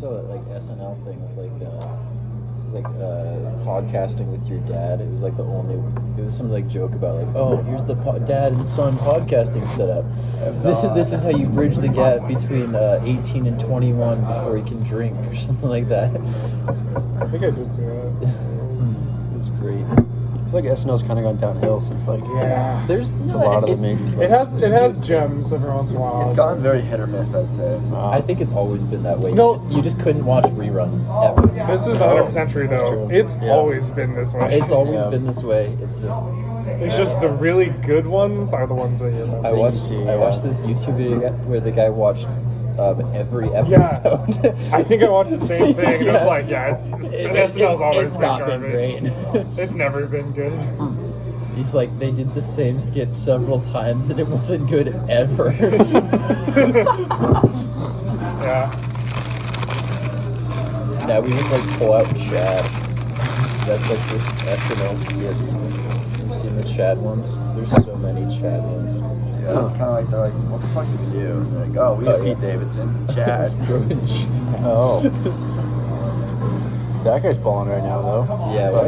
saw that like SNL thing with podcasting with your dad. It was like it was some like joke about like, oh, here's the dad and son podcasting setup. This is how you bridge the gap between 18 and 21 before you can drink or something like that. I think I did see that. It's great. I feel like SNL's kind of gone downhill since like There's a lot of the main. It has gems every once in a while. It's gotten very hit or miss, I'd say. I think it's always been that way. No. You just couldn't watch reruns ever. This is 100% true though. true. It's always been this way. It's always been this way. It's just the really good ones are the ones that you know. I watched this YouTube video where the guy watched every episode. Yeah. I think I watched the same thing. And I was like, SNL's always it's been not garbage. been great. It's never been good. He's like, they did the same skit several times and it wasn't good ever. Yeah. Now we just like pull out Chad. That's like this SNL skits. You've seen the Chad ones? There's so many Chad ones. Yeah, it's kind of like they're like, what the fuck did we do? They're like, oh, we have Pete Davidson, Chad. Oh. That guy's balling right now, though. Yeah, why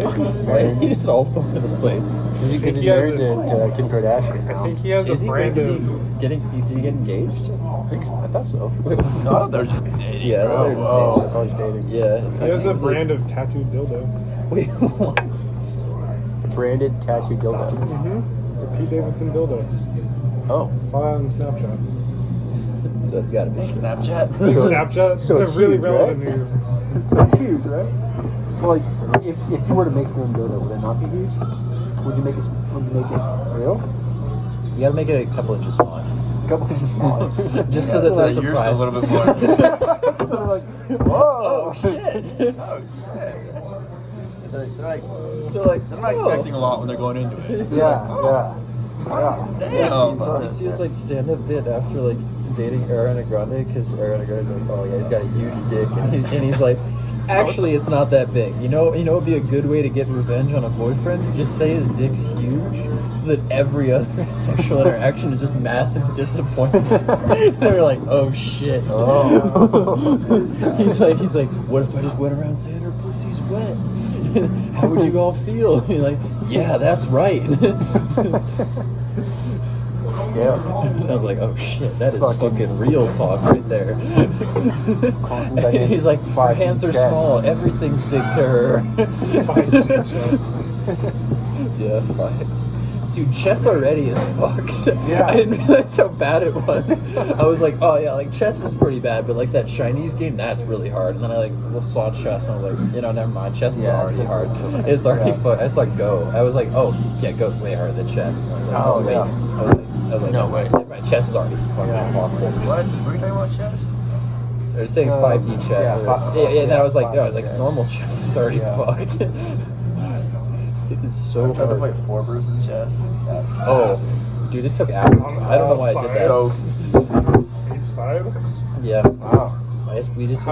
is he just all over the place? Because he's married to Kim Kardashian now. I think he has a brand of... Did he get engaged? I thought so. Wait, No, they're just dating. yeah, they're just Oh, dating. that's all he's dating. Yeah. He has a brand of tattooed dildo. Wait, what? A branded tattoo dildo. Mm-hmm. It's a Pete Davidson dildo. Oh. Saw that on Snapchat. So it's gotta be true. Snapchat. Snapchat? so They're it's really huge, relevant right? news. So huge, right? Well, like, if you were to make your own dildo, would it not be huge? Would you make it real? You gotta make it a couple inches smaller. A couple inches smaller. Just so that they're Yours surprised. a little bit more. So they're like, whoa. Oh shit! Oh, shit. They're They're not expecting a lot when they're going into it. Yeah. Damn. Did you see his like stand-up bit after like dating Ariana Grande? Because Ariana Grande's like, oh yeah, he's got a huge dick, and he's like, actually, it's not that big. You know, it'd be a good way to get revenge on a boyfriend. Just say his dick's huge, so that every other sexual interaction is just massive disappointment. They're like, oh shit. Oh. he's like, what if I just went around saying her pussy's wet? How would you all feel? He's like, yeah, that's right. Damn. I was like, oh shit, that is fucking real talk right there. He's like, her hands are small, everything's big to her. Yeah, fine. Dude, chess already is fucked. Yeah. I didn't realize how bad it was. I was like, oh yeah, like chess is pretty bad, but like that Chinese game, that's really hard. And then I saw chess and I was like, never mind, chess is already hard. It's already fucked. I saw Go. I was like, oh yeah, Go's way harder than chess. I was like, No way. Never mind, chess is already fucking impossible. What? What are you talking about, chess? They're saying 5D chess. Yeah, and then I was like, no, like chess. normal chess is already fucked. It is so I tried to hard. play 4 Bruce in chess. Oh, dude, it took hours. I don't know why I did that. So Each side? Yeah. Wow. How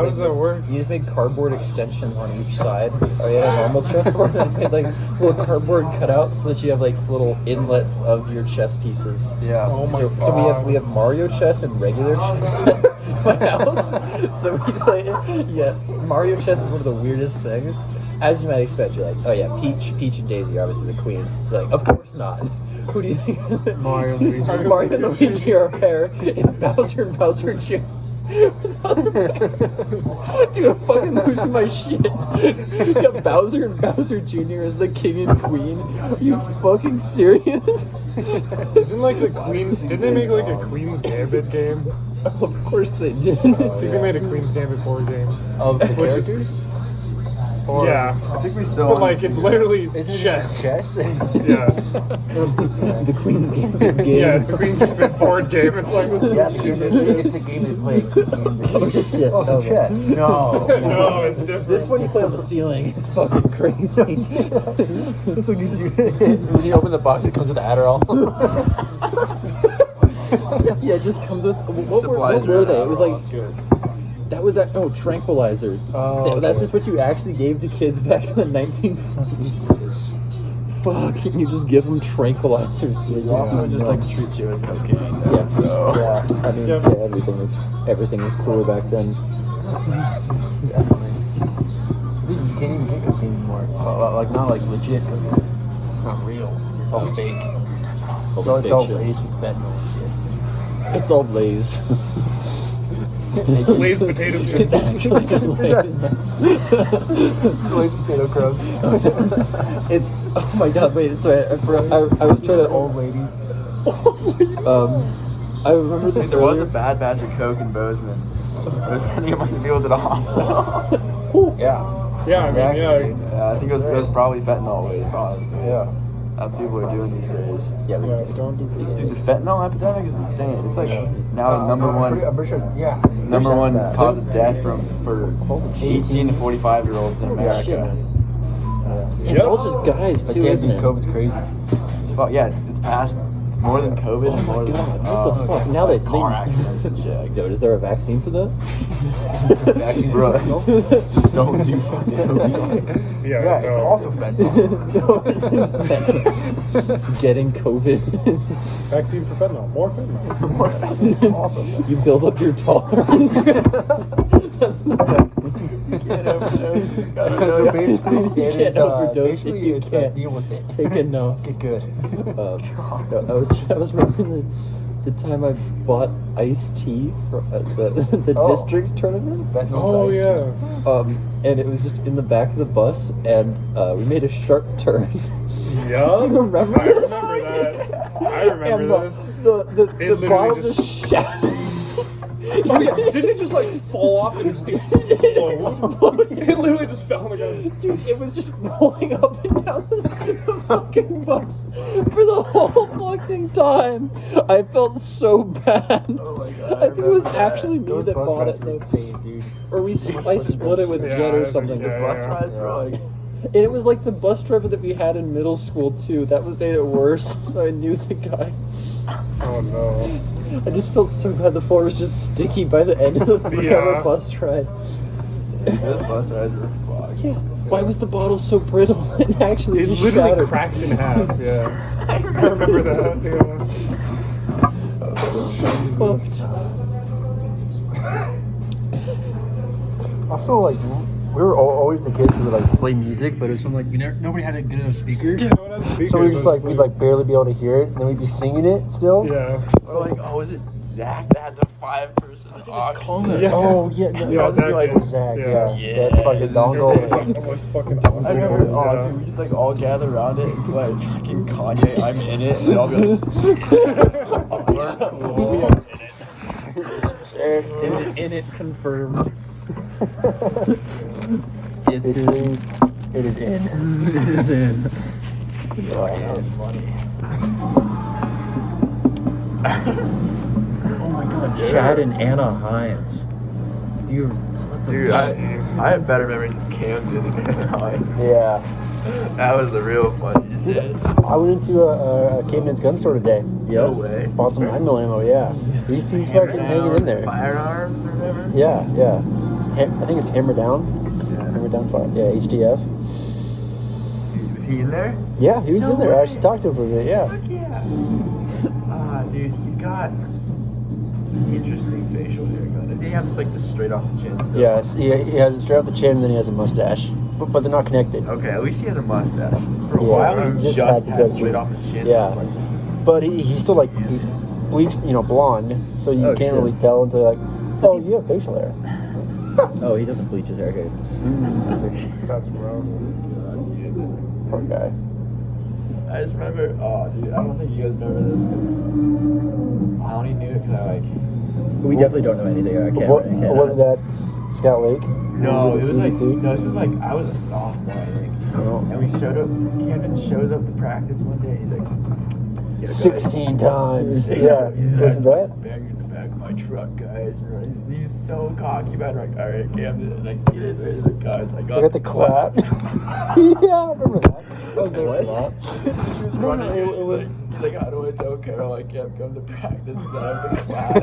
does that work? You just made cardboard extensions on each side. Oh, you had a normal chessboard, and it's made like little cardboard cutouts so that you have like little inlets of your chess pieces. Yeah. Oh my So god. we have Mario chess and regular chess at my house. So we play Mario chess is one of the weirdest things. As you might expect, you're like, oh yeah, Peach and Daisy are obviously the queens. You're like, of course not. Who do you think? Mario and Luigi. Mario and Luigi are a pair, and Bowser Jr. Dude, I'm fucking losing my shit. You got Bowser and Bowser Jr. as the king and queen. Are you fucking serious? Isn't like the Queen's... Didn't they make like a Queen's Gambit game? Of course they did. I think they made a Queen's Gambit board game. Of the Which is- characters? Yeah. I think we still. But like, it's literally Isn't it chess. just chess? Yeah. The Queen's Gambit game. Yeah, it's a Queen's Gambit board game. It's like this. Yeah, it's the game they play. Oh, shit. Oh, some chess. No. No, it's different. This one you play on the ceiling. It's fucking crazy. This one gives you. When you open the box, it comes with Adderall. Yeah, it just comes with what were they? It was like that was tranquilizers. Oh, okay. That's just what you actually gave to kids back in the 1940s. Fuck, you just give them tranquilizers. Also just like treats you with cocaine. Yeah. So Yeah, I mean, Yep. everything was cooler back then. Definitely. Dude, you can't even get cocaine anymore. Like not like legit cocaine. It's not real. It's all fake. It's all laced with fentanyl and shit. It's all Lay's. Lay's potato chips. It's actually just Lay's. Just Lay's potato crumbs. It's oh my god! Wait, sorry. I was trying to. Old ladies. I remember this. There was a earlier. bad batch of coke in Bozeman. I was sending a bunch of people to the hospital. Yeah. Yeah, I mean, yeah. Yeah, I think it was probably fentanyl waste, honestly. Yeah. That's what people are doing these days. Yeah, Yeah, don't do Dude, the fentanyl epidemic is insane. It's like now the number one Yeah. number one Stat. cause of death for 18 to 45-year-olds in Yeah, shit, America. man. it's all just guys Like, too, damn, isn't dude, it? COVID's crazy. It's past. It's more than COVID and more than God, what the fuck? Now that car accidents and shit. Dude, is there a vaccine for that? Vaccine, bro. Just don't do fucking cocaine. Yeah, it's no. also fentanyl. No, it's not. Getting COVID. Vaccine for fentanyl. More fentanyl. More fentanyl. Awesome. You build up your tolerance. That's not Can't overdose. You gotta So know. basically, You it can't is overdose if basically you it's can't. deal with it. Take enough. Get good. No, I was remembering the time I bought iced tea for the Oh. districts tournament. Fentanyl's Oh, iced tea. yeah. And it was just in the back of the bus, and we made a sharp turn. Yeah. Do you remember I this? remember that. I remember And this. the literally bottle just- just shattered. Oh, yeah. Didn't it just like fall off and just explode? It literally just fell on the ground. Dude, it was just rolling up and down the fucking bus for the whole fucking time. I felt so bad. Oh my God, I think it was remember that. actually me Those that bus bought rides it. were insane, dude. Or I split it with Yeah, Jet I or think- something. yeah, Bus rides were like. And it was like the bus driver that we had in middle school too. That was made it worse. So I knew the guy. Oh no. I just felt so bad. The floor was just sticky by the end of the Yeah. bus ride. Those bus rides were fucked. Yeah. Why was the bottle so brittle? It actually It just literally shattered. cracked in half. Yeah. I remember that. Yeah. Fucked. Also, like, we were always the kids who would like play music, but it was from like nobody had a good enough speakers. Yeah, no one had speakers, So we just so like it's we'd like barely be able to hear it, and then we'd be singing it still. Yeah. Or like, oh, was it Zach that had the 5-person aux? Connor. Yeah. Oh yeah, no, Yeah, that Zach, was yeah. Zach, Yeah. yeah. That fucking dongle. Fucking I remember, oh, dude, we just like all gather around it and be like, fucking Kanye, I'm in it, and I'll be like, we're cool. In it confirmed. It's It is in. It is in. Oh, that was funny. Oh my god, Chad and Anna Hines. Dude, I have better memories of Camden and Anaheim. Yeah. That was the real funny shit. I went into a Camden's gun store today. No way. Bought some 9mm ammo, yeah. He's fucking hanging in there. Firearms or whatever? Yeah, yeah. I think it's Hammer Down. Hammer Down fire. Yeah, HDF. Was he in there? Yeah, he was No in there. way. I actually talked to him for a bit, yeah. Fuck yeah. Dude, he's got some interesting facial hair going. Does he have this like this straight off the chin still? Yeah, he has it straight off the chin, and then he has a mustache. But they're not connected. Okay, at least he has a mustache. For a Yeah, while, he he just just had had because straight he- off the chin. yeah. I was like, But he's still like, he's bleached, blonde, so you Oh, can't shit. really tell until like, oh, you have facial hair. Oh, he doesn't bleach his hair. Okay. That's rough. Poor guy. I just remember, oh dude, I don't think you guys remember this because I only knew it because I like. We definitely don't know anything. I can't. What, I can't was it at Scout Lake? No, it was like CBT? no, this was like I was a sophomore, I think, Oh. and we showed up. Camden shows up to practice one day. He's like, "Yeah, guys." 16 times. Yeah, Yeah. yeah. Wasn't that? Bag in the back of my truck, guys. Right? He was so cocky about it. Like, all right, Camden, and like he is ready. Like, guys, I I got got the clap. Yeah, I remember that. I was there for that. He was running. it was. He's like, how do I tell Carol I can't come to practice because I have the clap?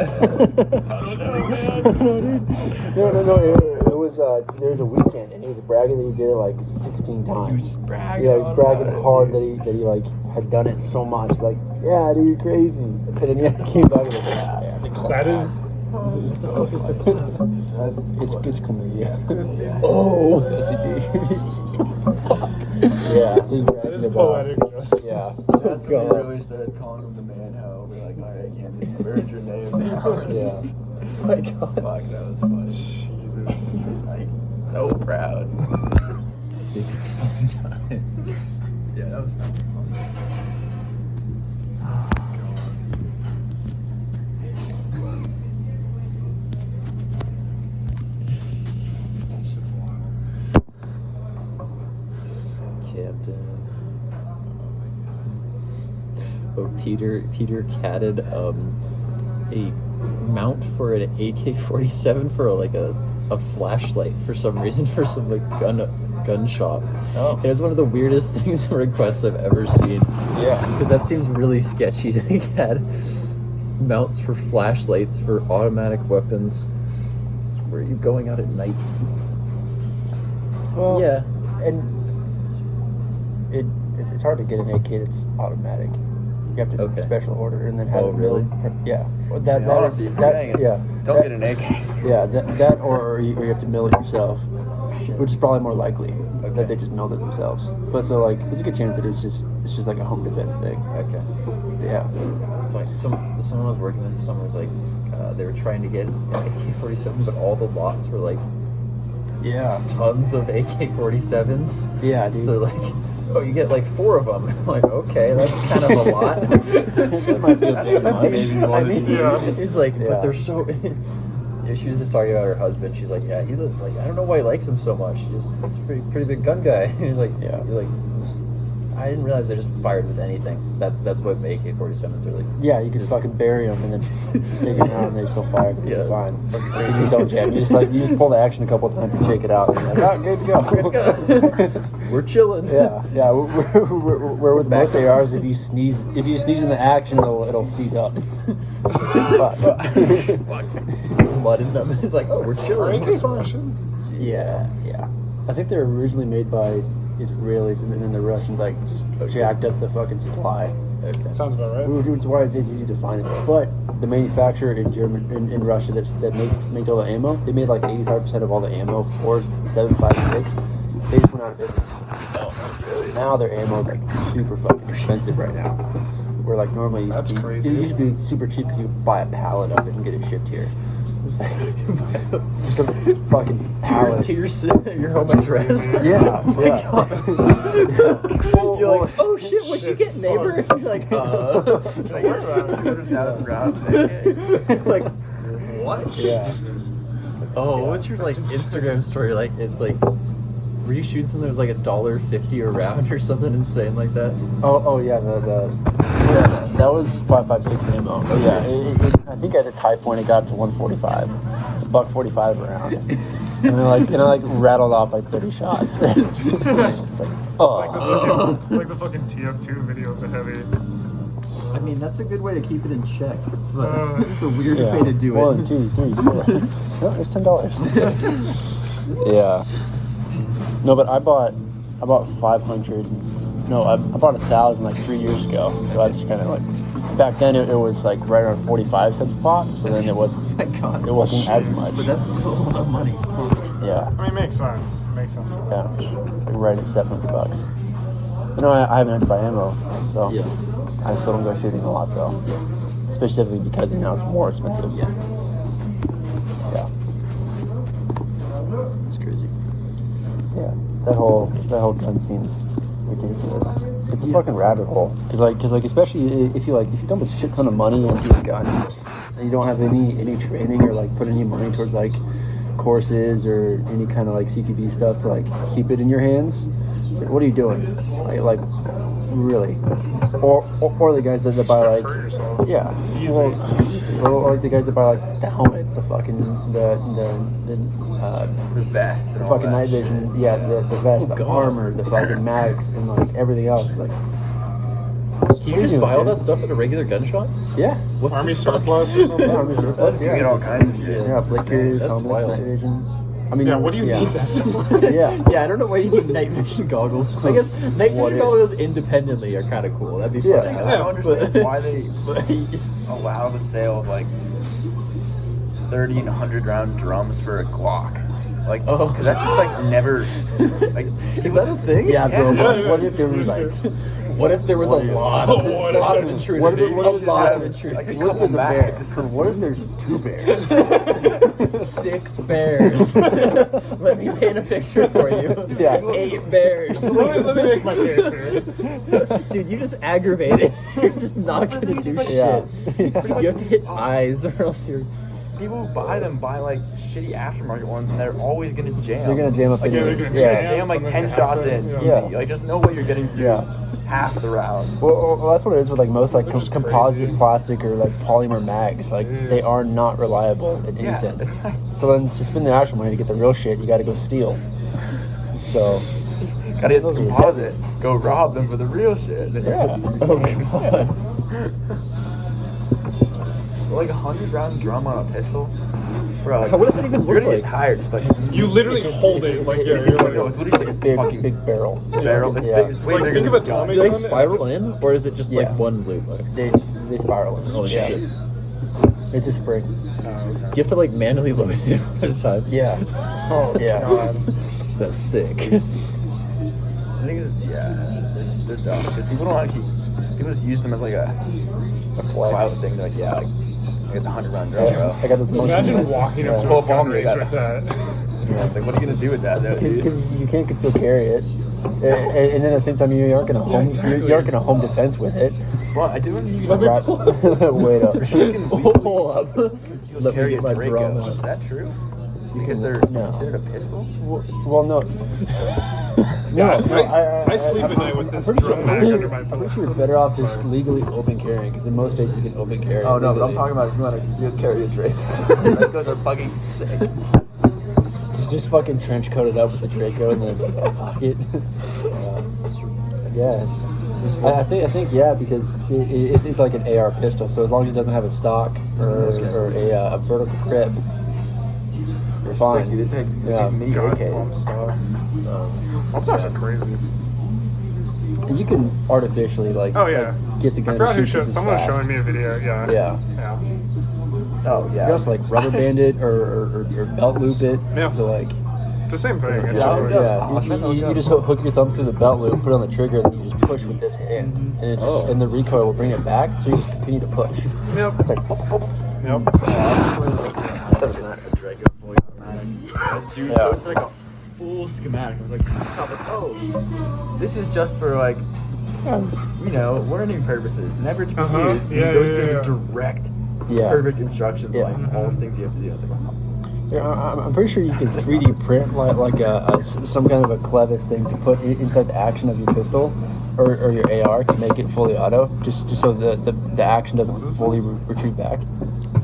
I don't know, man. No. It was there was a weekend, and he was bragging that he did it like 16 times. He was bragging Yeah, he was on bragging about it, hard dude. that he like had done it so much. Like, yeah, dude, you're crazy. And then he came back and was like, yeah, the clap. That is. What the fuck is the clap? It's chlamydia. Oh. It's STD. Yeah, so he's That bragging is about. poetic justice. Yeah. That's when we really started calling him the man hoe. We're like, alright, I can't just merge your name now. Yeah. Oh my God. Fuck, that was funny. Jesus. Like, so proud. 16 times. Yeah, that was funny. Shit's wild. Captain. Oh, Peter catted a mount for an AK-47 for like a flashlight for some reason for some like gun shop. Oh. It was one of the weirdest things requests I've ever seen. Yeah. Because that seems really sketchy to add mounts for flashlights for automatic weapons. Where are you going out at night? Well, Yeah. and it's hard to get an AK that's automatic. You have to Okay. special order and then have Oh, it milled. really? Yeah. Well, that Honestly, if you're getting it, yeah. don't that- get an AK. Yeah, that or you have to mill it yourself, Shit. which is probably more likely Okay. that they just milled it themselves. But so like, there's a good chance that it's just like a home defense thing. Okay. Yeah. It's like someone I was working with, someone was like, they were trying to get an AK-47, but all the lots were like tons of AK-47s. Yeah, So dude. they're like, oh, you get like 4 of them. I'm like, okay, that's kind of a lot. That might be a bit much. Maybe more I than mean, you Yeah. he's like, Yeah. but they're so. Yeah, she was just talking about her husband. She's like, yeah, he lives like, I don't know why he likes him so much. He's a pretty big gun guy. He's like, Yeah. You're like, I didn't realize they just fired with anything. That's what AK-47s are like. Yeah, you could fucking bury them and then take them out and they still fire. Yeah. You're fine. You just don't jam. You just pull the action a couple of times and shake it out. And you're like, oh, good to go. We're chilling. Yeah. Where with most ARs, if you sneeze in the action, it'll seize up. But, Mud in them. It's like, oh, we're Are chilling. AK-47? yeah. I think they were originally made by Israelis, and then the Russians like just jacked up the fucking supply. Okay. Sounds about right. Which is why it's easy to find it. But the manufacturer in in Russia that make all the ammo, they made like 85% of all the ammo for 7.56. They just went out of business. Now their ammo is like super fucking expensive right now. Where like normally it That's crazy. used to be super cheap because you could buy a pallet of it and get it shipped here. It's like just a fucking pallet. To your home address. Yeah, Oh my yeah. God. You're like, oh shit, what'd you get, neighbor? fucked. You're like, Like, what about 200,000 rounds of AK? like, what? Yeah. Oh, what was your like Instagram story? Like, it's like, were you shooting something that was like $1.50 a round or something insane like that? Oh yeah, that was 5.56 ammo. Oh yeah, I think at its high point it got to 145, $1.45 a round, and then I rattled off like 30 shots. It's like, It's like the fucking TF2 video of the heavy. I mean, that's a good way to keep it in check, but it's a weird yeah. way to do 1, it. 2, 3, 4. Oh, there's $10. Yeah. No, but I bought 500. No, I bought 1,000 like 3 years ago. So I just kind of like, back then it was like right around 45 cents a pop. So then it wasn't Oh my God. as much. But that's still a lot of money. Yeah. I mean, makes sense. Makes sense. Yeah, like right at $700. You know, I haven't had to buy ammo, so Yeah. I still don't go shooting a lot though. Yeah. Specifically because now it's more expensive. Yeah. Yeah. It's crazy. Yeah. That whole gun scene's ridiculous. It's a fucking rabbit hole. Cause especially if you dump a shit ton of money into a gun and you don't have any training or like put any money towards like courses or any kind of like CQB stuff to like keep it in your hands. It's like, what are you doing? Like really? Or the guys that buy like Hurt yourself. yeah. Easy. Or like the guys that buy like the helmets, the fucking the vest and all fucking that night vision, yeah, the vest, the God. armor, the fucking mags, and like everything else. Like, Can you just buy all that stuff at a regular gun shop? yeah, What Army the fuck? surplus or something? yeah, Army surplus, You get all kinds of shit. yeah, blickers, That's helmets, wild. night vision. I mean, Yeah, what do you need that for? Yeah. Yeah, I don't know why you need night vision goggles. I guess night What vision if? goggles independently are kind of cool. That'd be fun. Yeah. I don't understand But- why they but- allow the sale of like 30 and 100 round drums for a Glock. Like, Oh. cause that's just like never, like, Is that a thing? Yeah, bro. Yeah, What if there was yeah. like, What if there was a lot of intruders? what if- what a if- lot of like intruders. a what if couple there's a bear? mags? What if there's 2 bears? 6 bears. Let me paint a picture for you. Yeah. 8 bears. Let me make my case here. Dude, you just aggravated. You're just not gonna do shit. Yeah. You have to hit eyes or else you're. People who buy them buy like shitty aftermarket ones, and they're always gonna jam. They're gonna jam up Like, yeah, anyways. they're gonna Yeah. jam. jam like Something 10 to shots happen, in, yeah. easy. Like, there's no way you're getting through Yeah. half the round. Well, that's what it is with like most like They're just composite crazy. plastic or like polymer mags. Like Yeah. they are not reliable in any Yeah, sense. it's like- So then to spend the actual money to get the real shit, you got to go steal. So Gotta hit those composite. Go rob them for the real shit. yeah. Oh god. Like a 100 round drum on a pistol. Bro, like, What does that even you're look gonna like? get tired. Just like You literally hold it like yeah, it's, you're like, no, like, it's literally like a Big fucking big barrel. barrel. It's Yeah. big, it's It's way like, bigger think of than a a gun. Tommy Do they gun. spiral in, or is it just like Yeah. one loop? They spiral. Oh yeah. shit. It's a spring. Oh, okay. Do you have to like manually load it at a time? Yeah. Oh Yeah. God. That's sick. The thing is, yeah, they're dumb because people don't actually. People just use them as like a Flex. clout thing. They're like, yeah, like, I got the 100 round drum, Yeah. bro. I got this monkey Imagine nuts. walking up Yeah. to Pull a up gun on me, range I with got that. Yeah, it's like, what are you gonna do with that, though, dude? Because you can't conceal carry it, and then at the same time you aren't gonna home exactly. you aren't gonna home defense with it. Well, I do. You Let me Wrap- pull Wait up. You can legally Hold up. concealed Let me carry get a my Draco. drum Is out. that true? Because they're No. considered a pistol? Well, no. Yeah, No, I sleep at night with I'm this pretty drum sure- mag under my I'm pillow. pretty sure you're better off just Sorry. legally open carrying, because in most states you can open carry. Oh no, but I'm legally. talking about if you want to concealed carry a Draco. Dracos are fucking sick. Just fucking trench coated up with the Draco in the pocket. Yes. I think yeah, because it's like an AR pistol, so as long as it doesn't have a stock or a vertical grip, you're fine. Sick, dude. It's like, Yeah. like mini God, AK. pump stocks. Pump stocks are crazy. And you can artificially like, Oh yeah. like, get the gun. I forgot to who shoot showed. just as Someone was fast. showing me a video. Yeah. Yeah. Yeah. Oh You yeah. can also like rubber band it or belt loop it. Yeah. So like, It's the same thing. It's yeah, just like, you just hook your thumb through the belt loop, put it on the trigger, and then you just push with this hand, and it just, and the recoil will bring it back. So you just continue to push. Yep. It's like, pop, pop. Yep. A Draco fully automatic. Dude, Yeah. posted like a full schematic. I was like, oh, this is just for like, you know, learning purposes, never to Uh-huh. confuse. And Yeah, it goes yeah, through yeah. direct, Yeah. perfect instructions, Yeah. like all the things you have to do. I was like, wow. Yeah, I'm pretty sure you can 3D print like some kind of a clevis thing to put inside the action of your pistol or your AR to make it fully auto, just so the action doesn't fully retreat back.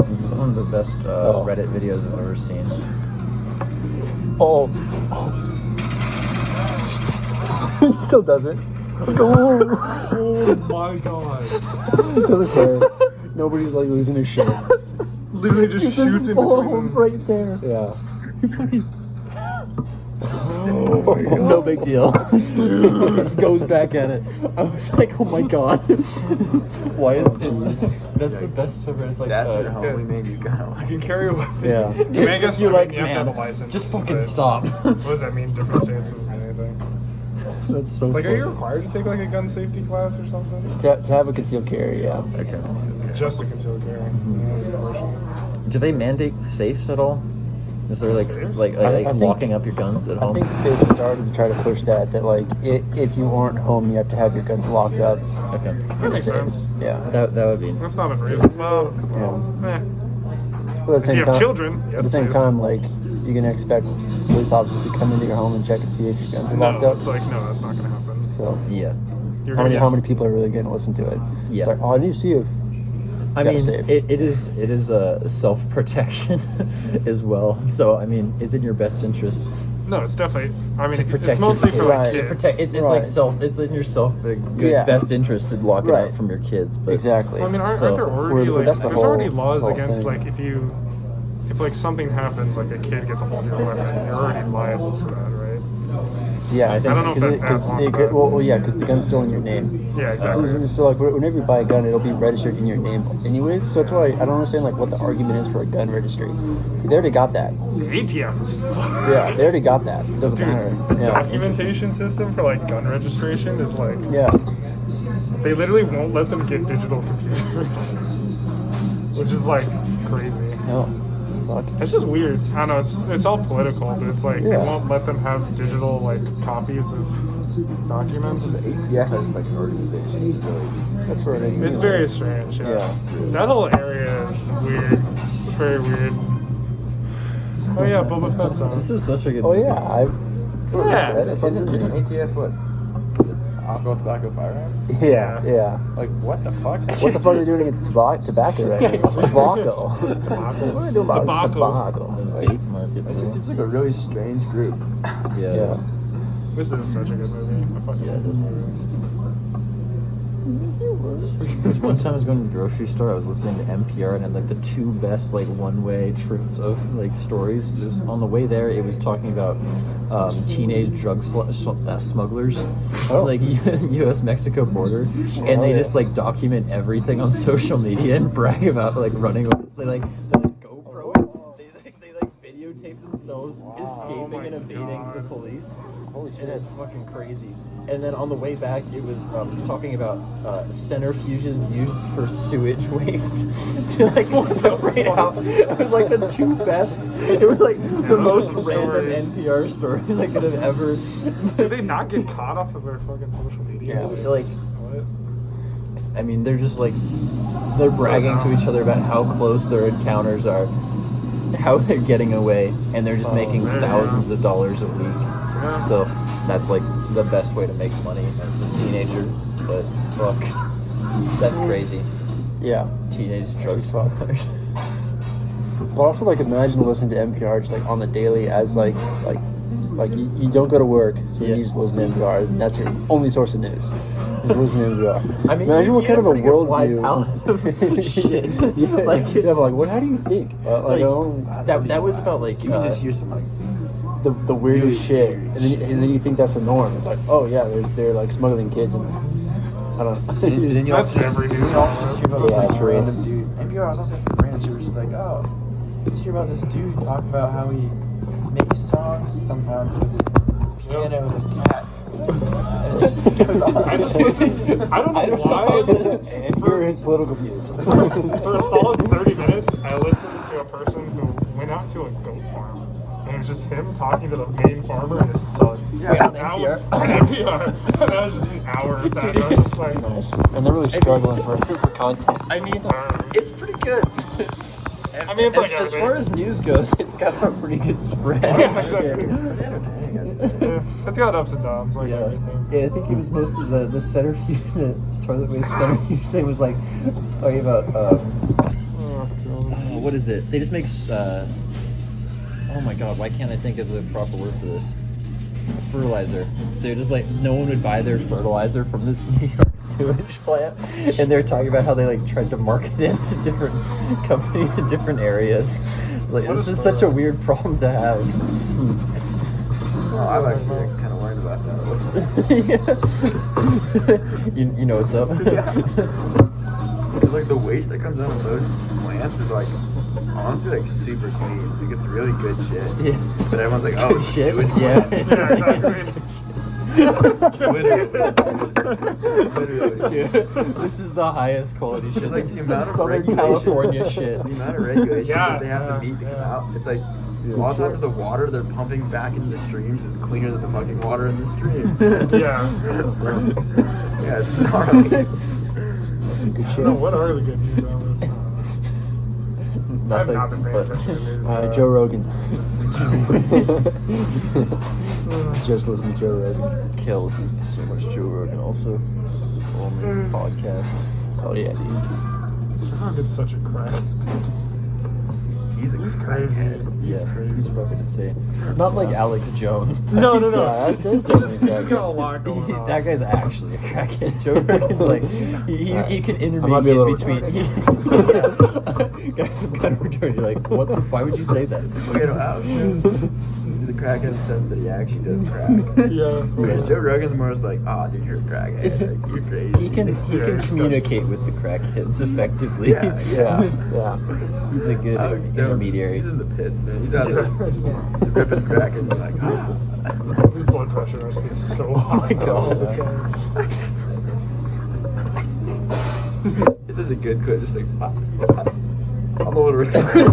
This is one of the best Oh. Reddit videos I've ever seen. Oh, he still does it. Go. Oh my god. Doesn't care. Nobody's like losing his shit. Literally just shoots in between them. right there. Yeah. No big deal. Goes back at it. I was like, oh my god. Why is it? That's the best server. It's like, That's your homie, man. You got I can carry a weapon. Yeah. I mean, I guess you're like, you have to have man, a license. just fucking but stop. What does that mean? Different stances mean anything? That's so Like, are you funny. required to take like a gun safety class or something? To have a concealed carry, yeah. Okay. Just to conceal carry. Yeah, that's unfortunate. Do they mandate safes at all? Is there like I think- locking up your guns at I home? think they've started to try to push that like if you aren't home, you have to have your guns locked up. Okay. That makes Safe. sense. Yeah. That would be. That's not unreasonable. Well, Yeah. eh. But at the If same you have time, children, yes, at the same please. time, like you're gonna expect police officers to come into your home and check and see if your guns are locked No, up. it's like, no, that's not going to happen. So Yeah. You're how gonna many get- how many people are really gonna listen to it? Yeah. It's like, oh, I need to see if I gotta mean, save. it is a self protection as well. So I mean, it's in your best interest No, it's definitely. I mean, to it's protect mostly your for kids. like Right. kids. Protect. It's Right. like self. It's in your good Yeah. best interest to lock it Right. out from your kids. But exactly. Well, I mean, aren't So, there already we're- like that's the there's already whole- laws that's the whole against thing. like if like something happens, like a kid gets a hold of your weapon, you're already liable for that, right? Yeah, I don't know if that because adds on, well, yeah, because the gun's still in your name. Yeah, exactly. So like, whenever you buy a gun, it'll be registered in your name, anyways. So that's why I don't understand like what the argument is for a gun registry. They already got that. ATF is fucked. Yeah, they already got that. It doesn't Dude, matter. the Yeah. documentation system for like gun registration is like Yeah. they literally won't let them get digital computers, which is like crazy. No. Fuck. It's just weird. I don't know. It's all political, but it's like they Yeah. won't let them have digital like copies of documents. The ATF has like an organization. It's really. That's where it is. It's very strange. Yeah. Yeah. That whole area is weird. It's just very weird. Oh yeah, Boba Fett's on. This is such a good. Oh yeah, I've. Yeah. Isn't ATF what? Is it alcohol, tobacco, firearm? Yeah. Yeah. Like what the fuck? What the fuck are they doing to get tobacco right now? Tobacco. Tobacco. What are they doing about Tobacco. tobacco? Vape market. It just seems like a really strange group. Yeah. Yeah. This is such a good movie. I fucking love this movie. This one time I was going to the grocery store, I was listening to NPR and had like the two best like one-way trips of like stories. This on the way there, it was talking about teenage drug smugglers, like U.S. Mexico border, and they just like document everything on social media and brag about like running away. So they like GoPro it. They videotape themselves escaping and evading the police. Holy And it's fucking crazy. And then on the way back, it was talking about centrifuges used for sewage waste to like separate out. It was like the two best. It was like the most those are random stories. NPR stories I could have ever. Did they not get caught off of their fucking social media? Yeah, like What? I mean, they're just like they're bragging to each other about how close their encounters are, how they're getting away, and they're just making man. thousands of dollars a week. Yeah. So that's like the best way to make money as a teenager. But fuck, that's crazy. Yeah. Teenage drug smugglers. But also, like, imagine listening to NPR just like on the daily as like you don't go to work, so Yeah. you just listen to NPR. And that's your only source of news. Just listen to NPR. I mean, imagine what you kind of a have a pretty good wide worldview. palette of shit. Yeah, Like- yeah, but like, what? How do you think? Like, that was about like You can just hear some like. The weirdest shit, and then you think that's the norm. It's like, oh yeah, they're like smuggling kids, and I don't know. Then you That's also every news you also just hear about this Yeah, like true. random dude. NPR was also random. She was just like, oh, let's hear about this dude talk about how he makes songs sometimes with his piano and his cat. And it just goes on. I just listen. I don't know why. And here are his political views. For a solid 30 minutes, I listened to a person who went out to a goat farm. And it was just him talking to the main farmer and his son. Yeah. Wait, on That NPR? was- on NPR. And that was just an hour of that. And I was just like, Nice. And they're really struggling for content. I mean, it's pretty good. I mean, it's like as everything. far as news goes, it's got a pretty good spread. Yeah, exactly. Yeah. It's got ups and downs, like Yeah. everything. Yeah, I think it was mostly the centrifuge, the toilet waste centrifuge thing was like talking about Oh, God. what is it? They just make oh my god, why can't I think of the proper word for this? Fertilizer. They're just like no one would buy their fertilizer from this New York sewage plant, and they're talking about how they like tried to market it to different companies in different areas. Like What this is is such a weird problem to have. Oh, I've actually kind of learned about that. you know what's up. Because like the waste that comes out of those plants is like honestly like super clean. Like it's really good shit. Yeah. But everyone's like, It's oh, good shit. sewage Yeah. plant. Literally. Dude, this is the highest quality shit. Like This the is some amount of Southern regulation- California shit. The amount of regulation Yeah, that they have yeah, to meet to come yeah. out. It's like a lot of times the water they're pumping back into the streams is cleaner than the fucking water in the streams. Yeah. Yeah, it's gnarly. That's some good I shit. don't know, what are the good news outlets? I've Nothing not been paying but attention to the news. Joe Rogan. Just listen to Joe Rogan. kills. Listens to so much Joe Rogan also. Only podcast. Oh yeah, dude. Rogan's such a crack. He's crazy. Yeah, crazy. he's fucking insane. Not like Alex Jones. but No, no, he's- no. Yeah, that's He's definitely just crack. got a lot going on. That guy's actually a crackhead. Joe Rogan's like he can I might be a intermediate little between. Guys, I'm kind of retarded. Like, what? Why would you say that? Get him out. He's a crackhead in the sense that he actually does crack. Yeah. Whereas Joe Rogan's more just like, oh, dude, you're a crackhead. Like, you're crazy. He can communicate with the crackheads effectively. Yeah. He's a good Alex Jones, intermediary. He's in the pits, man. He's out there ripping crack and you're like, ah. His blood pressure must be so Oh high. my god. This is a good quote. Just like, I'm a little retarded.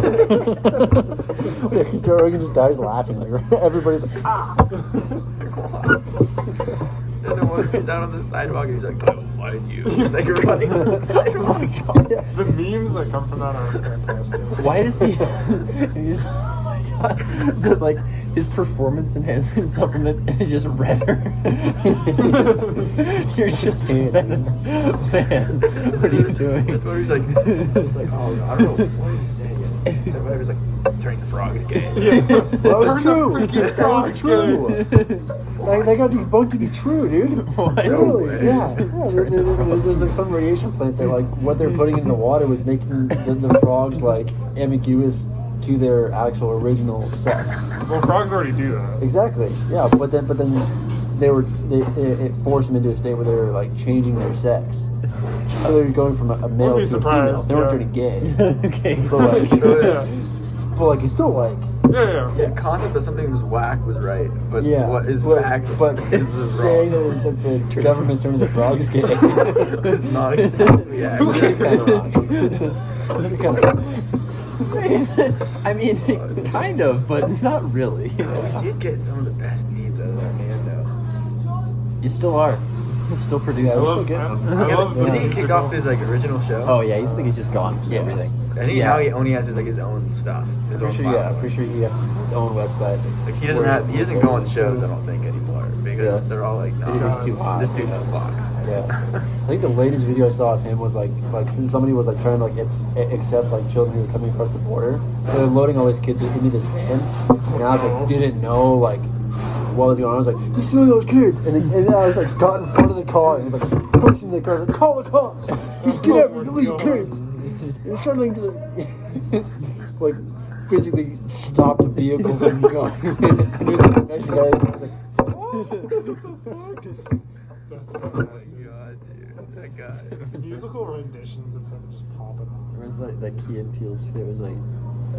Yeah, because Joe Rogan just dies laughing. Like everybody's like, ah. And then when he's out on the sidewalk, he's like, I will find you. He's like running on the sidewalk. The memes that come from that are fantastic. Why does he? He's, oh my god! But like his performance enhancement supplement is just redder. You're just man. What are you doing? That's what he's like. He's like, oh, I don't know. What does he say? He's like, whatever. He's like, it's turning the frogs gay. Yeah. That was true. freaking That was true. Like, they got debunked to be true, dude. What? Really? way. Yeah. There's like some radiation plant that like what they're putting in the water was making the frogs like ambiguous to their actual original sex. Well, frogs already do that. Exactly. Yeah, but then it forced them into a state where they were like changing their sex. So they were going from a male Wouldn't to be a female. surprised, They weren't yeah. turning gay. Okay. But like, Yeah. but like, it's still like. Yeah. Yeah, concept that something was whack was right, but Yeah, what is but, fact but is saying wrong. that the government's turning the frogs gay. It's not exactly accurate. Kind of wrong. I mean, kind of, but not really. We did get some of the best memes out of that man, though. You still are. He's still producing. I love, good. I Yeah, love but the did he kick off his like original show? Oh yeah, he's think he's just gone from Yeah. everything. I think Yeah. now he only has his like his own stuff, his own platform. Pretty sure he has his own website. Like he doesn't go on shows. I don't think anymore because Yeah. they're all like, nah, He's too hot. this dude's Yeah. fucked. Yeah, I think the latest video I saw of him was like somebody was like trying to like accept like children who were coming across the border. So they're loading all these kids into this van, and I was like didn't know like what was going on. I was like, you see those kids, and I was like got in front of the car and was like pushing the car, like, call the cops, just get out and leave kids. And he's trying to like physically stop the vehicle from going. And there's the next guy was like. That's so Oh my nasty. god, dude, that guy. Musical renditions of him just popping up. Where's that Key and Peele skit? It was like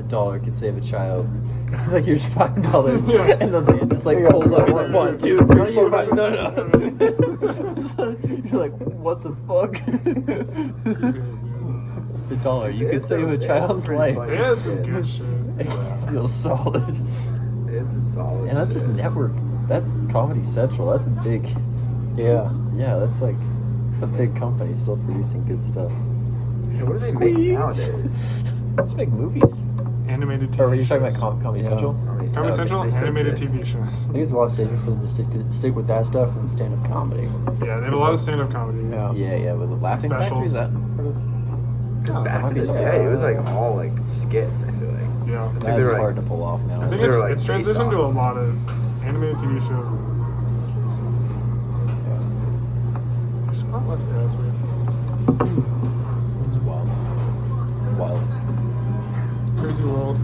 $1 could save a child. He's like, here's $5, Yeah. and the man just like pulls up. He's like, 1, 2, 3, 4, 5. No. So you're like, what the fuck? $1, you could save a child's life. They had some good shit. It feels solid. It's some solid. And that's just shit. network. That's Comedy Central. That's a big. Yeah. Yeah, that's like a big company still producing good stuff. Yeah, what do they Squeak. make nowadays? Just make movies. Animated TV Or were you talking shows. about Comedy Yeah. Central? Comedy Okay, Central, they still animated exist. TV shows. I think it's a lot safer for them to stick with that stuff than stand-up comedy. Yeah, they have a lot of stand-up comedy. Yeah. Yeah, with the Laughing Factory. Is that part of? Because Oh, back that might in be the something day, it was else. like all like skits. I feel like. Yeah. I think That's they were, hard like, to pull off now. I think They were, like, it's based transitioned to a off. lot of animated TV shows and there's a lot less. Yeah, that's weird. It's wild. Wild. Crazy world.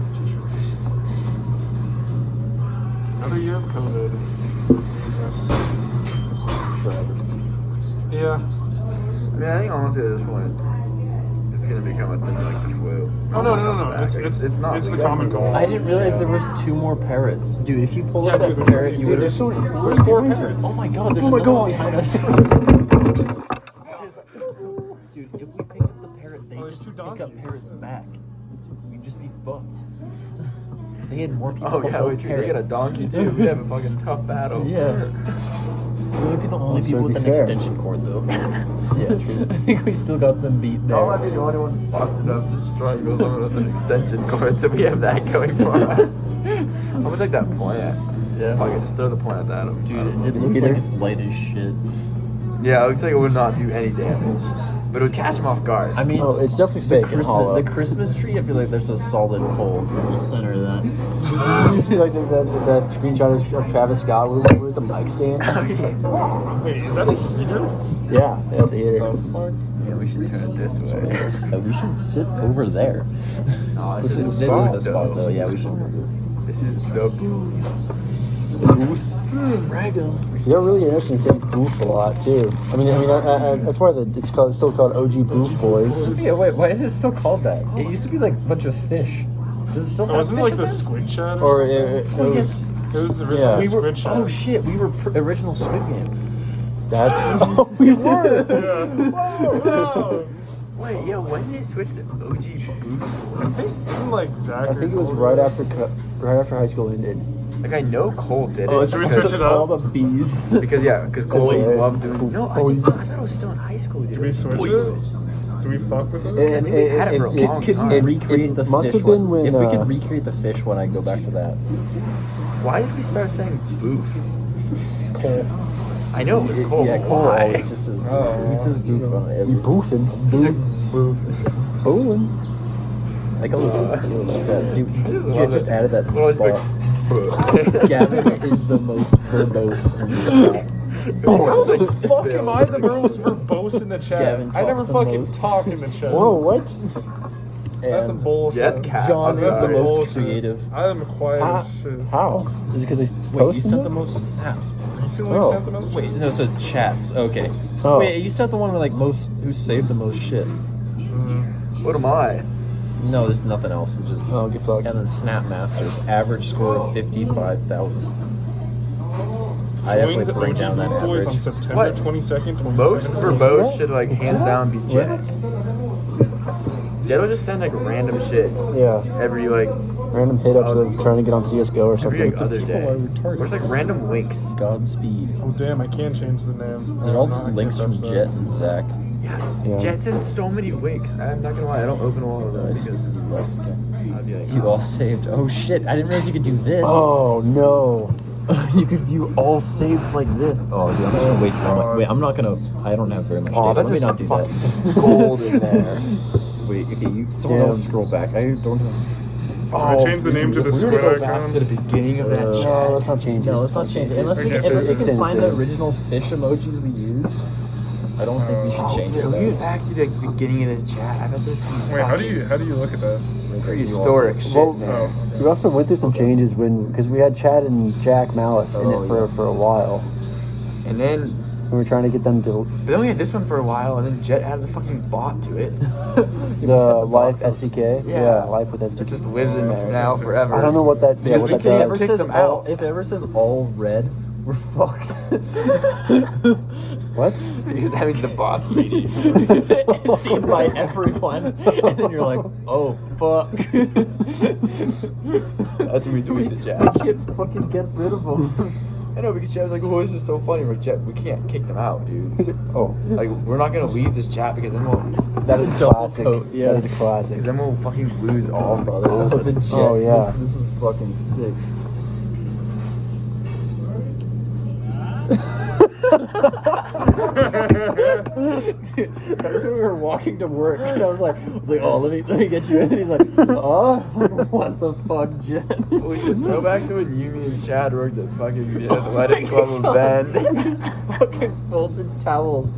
Another year of COVID. Yes. Forever. Yeah. I mean, I think honestly at this point, it's gonna become a thing like the flu. Oh no. It's not. the It's common definitely cold. I didn't realize there was 2 more parrots, dude. If you pulled Yeah, up dude, that there's parrot, so you many- would have. There's so many. There's 4 parrots. Oh my god! There's Oh my another one God. behind us. Dude, if we picked up the parrot, they Oh, there's just 2 pick up donkeys. parrots back. We'd just be fucked. They had more people. Oh yeah, hold wait, dude, they got a parrots. donkey too. We have a fucking tough battle. Yeah. We would be the only So people to with be an fair. extension cord, though. Yeah, true. I think we still got them beat there. I might be the only one fucked enough to strangle someone with an extension cord, so we have that going for us. I'm gonna take that plant. Yeah. Fuck it, just throw the plant at him. Dude, it looks Either. like it's light as shit. Yeah, it looks like it would not do any damage, but it would catch him off guard. I mean, Oh, it's definitely the fake and hollow. Christmas tree, I feel like there's a solid pole in the center of that. You see like that screenshot of Travis Scott with the mic stand? Wait, is that a heater? Yeah, that's a heater. Yeah, we should turn it this way. We should sit over there. No, This is the spot, though. Yeah, we should. This is the booth. You're really interesting saying boof a lot too. I mean, that's why it's still called OG Boof Boys. Yeah, wait, why is it still called that? It used to be like a bunch of fish. Does it still have Wasn't it fish like in the there? squid shed Or something? it was. It was the original Yeah. We were, squid shed. oh shit, we were original Squid Game. That's. We were. Yeah. Wait, yeah, when did it switch to OG booth? Didn't like Zach I think it was right after high school ended. Like, I know Cole did it. Oh, it's Should we because switch it of up? all the bees. Because Cole Boys. loved doing. No, I Boys. thought I was still in high school, dude. Did we switch it? Do we fuck with it? I think we had it for a long Could time. we recreate the must fish have been one? when, If we could recreate the fish one, I'd go back to that. Why did we start saying boof? Cole. I know it was Cole. Yeah, but Cole why? always just says, he says boof on it. You boofing. Boof. Booling. I call this step. Dude, you just added that Well, it's bar. like, Gavin is the most verbose in the chat. How the fuck am I the most verbose in the chat? Gavin I never talks the fucking most. talk in the chat. Whoa, what? That's a And bullshit. Yeah, that's cat. John is I'm the sorry. most Bullshit. creative. I am quiet How? as shit. How? Is it because they Wait, you posted sent it? the most snaps. Recently Oh. sent the most Wait, no, it says chats. Okay. Oh. Wait, you sent the one with like most who saved the most shit. What am I? No, there's nothing else. It's just Oh, get fucked. and then Snap Masters average score of 55,000. I Joined definitely bring OG down that Booth Boys on average. September What? 22nd, Most 22nd. verbose should, like, hands down be What? Jet. Jet will just send, like, random shit Yeah. every, like, Random hit ups of trying to get on CSGO or every something. like, other People day. are retarded. Or it's like random links. Godspeed. Oh damn, I can't change the name. And all No, just I links can't from touch Jet that. and Zach. Yeah. Jet sends so many links. I'm not gonna lie, I don't open all of them because I'd be like, You all saved. Oh shit! I didn't realize you could do this. Oh no. You could view all saved like this. Oh, dude, I'm just gonna waste more money. Wait, I'm not gonna. I don't have very much oh, data. that's Let me just not do some that. fucking gold in there. Wait, okay, you. Someone Damn. else scroll back. I don't have. I changed the name to the We're squid gonna go back icon. to the beginning of that Uh, chat. No, let's not change it. No, let's not change it. Unless we Okay, can, unless we fix it. can find the Same. original fish emojis we used. I don't think we should change If it. we though. get back to the beginning of the chat, I bet there's some Wait, how do fucking you look at that? prehistoric shit Well, in there. we also went through some changes because we had Chad and Jack Malice in Oh, it for a while. And then, We were trying to get them to but then we had this one for a while, and then Jet added the fucking bot to it. the Life SDK. Yeah. Life with It SDK. just lives in there now forever. I don't know what that. Yeah, Because what we that can't does. kick them out. If it ever says all red, we're fucked. What? Because that means the bot's greedy. It's seen by everyone, and then you're like, oh fuck. That's what we do with the We Jet. can't fucking get rid of them. I know, because Jet was like, oh, this is so funny. We're like, Jet, we can't kick them out, dude. Oh, Like, we're not going to leave this chat because then we'll... that is a Double classic. coat, yeah. That is a classic. Because then we'll fucking lose all the Oh, the gold. jet. Oh, yeah. This is fucking sick. Dude, that was when we were walking to work, and I was like, oh, let me get you in. And he's like, oh, what the fuck, Jen? We should go back to when you, me, and Chad worked at fucking the Athletic Club of Ben. Fucking folded towels.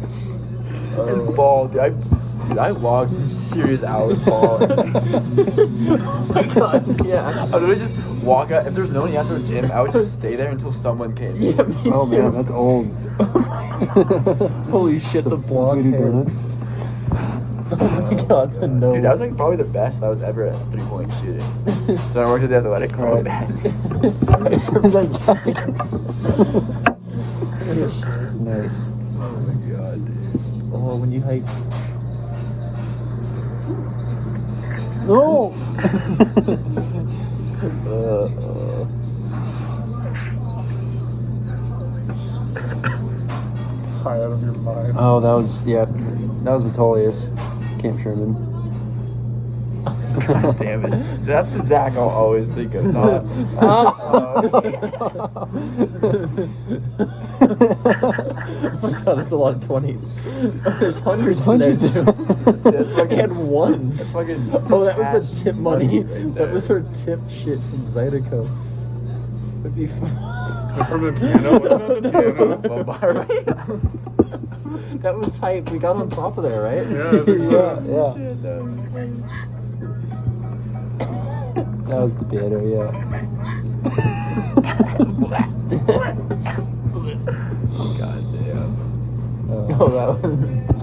And ball, dude. I logged some serious hours ball. Oh my god, yeah. I would just walk out. If there's no one after the gym, I would just stay there until someone came. Yeah, me Oh too. man, that's old. Holy shit, the Some blonde voodoo hair. donuts. Oh my god, the nose. Dude, that was like probably the best I was ever at 3-point shooting. So I worked at the Athletic Club. Is that Jack? Nice. Oh my god, dude. Oh, when you hype. No. High out of your mind. Oh, that was Metolius, Camp Sherman. God damn it. That's the Zach I'll always think of. Not, Oh my god, that's a lot of 20s. There's hundreds in there Hundreds. too. And ones. fucking Oh, that was the cash tip money. right That there. was her tip shit from Zydeco. That'd be From the piano? Wasn't that the piano? That was hype. We got on top of there, right? Yeah, that's Yeah. Shit, that was- That was the piano, yeah. God damn. Oh, that was.